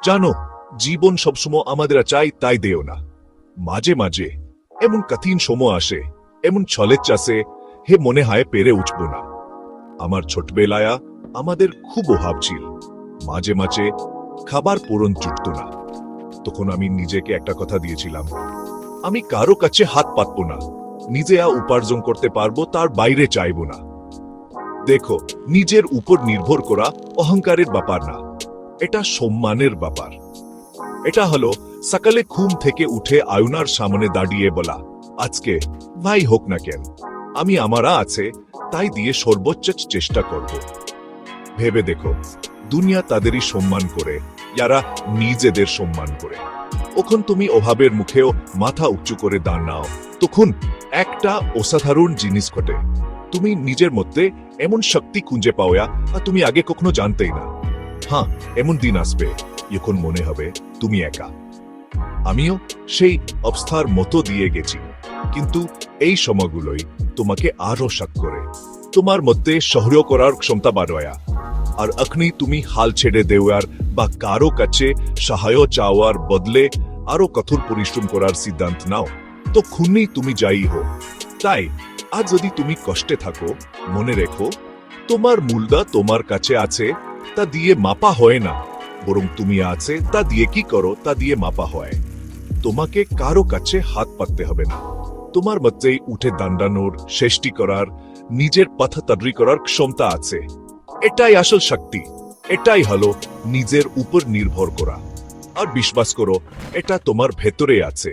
জানো, জীবন সবসময় আমাদের চাই তাই দেও না। মাঝে মাঝে এমন কঠিন সময় আসে, এমন ছলের চাষে হে মনে হয় পেরে উঠব না। আমার ছোটবেলায় আমাদের খুব অভাব ছিল, মাঝে মাঝে খাবার পূরণ জুটত না। তখন আমি নিজেকে একটা কথা দিয়েছিলাম, আমি কারো কাছে হাত পাতব না, নিজে উপার্জন করতে পারবো তার বাইরে চাইব না। দেখো, নিজের উপর নির্ভর করা অহংকারের ব্যাপার না, এটা সম্মানের ব্যাপার। এটা হলো সকালে ঘুম থেকে উঠে আয়নার সামনে দাঁড়িয়ে বলা, আজকে ভাই হোক না কেন আমি আমারা আছে তাই দিয়ে সর্বোচ্চ চেষ্টা করব। ভেবে দেখো, দুনিয়া তাদেরই সম্মান করে যারা নিজেদের সম্মান করে। ওখন তুমি অভাবের মুখেও মাথা উঁচু করে দান নাও, তখন একটা অসাধারণ জিনিস ঘটে। তুমি নিজের মধ্যে এমন শক্তি খুঁজে পাওয়া আর তুমি আগে কখনো জানতেই না। হ্যাঁ, এমন দিন আসবে যখন মনে হবে তুমি একা। আমিও সেই অবস্থার মতো দিয়ে গেছি, কিন্তু এই সময়গুলোই তোমাকে আরো শক করে, তোমার মধ্যে সহ্য করার ক্ষমতা বাড়ায়। আর এখনই তুমি হাল ছেড়ে দেওয়ার বা কারো কাছে সাহায্য চাওয়ার বদলে আরো কঠোর পরিশ্রম করার সিদ্ধান্ত নাও, তো খুনি তুমি যাই হোক। তাই আজ যদি তুমি কষ্টে থাকো, মনে রেখো তোমার মূল্য তোমার কাছে আছে তা দিয়ে মাপা হয় না, বরং তুমি আছে তা দিয়ে কি করো তা দিয়ে মাপা হয়। তোমাকে কারো কাছে হাত পাততে হবে না, তোমার মধ্যেই উঠে দাঁড়ানোর, সৃষ্টি করার, নিজের পথ তৈরি করার ক্ষমতা আছে। এটাই আসল শক্তি, এটাই হলো নিজের উপর নির্ভর করা। আর বিশ্বাস করো, এটা তোমার ভেতরে আছে।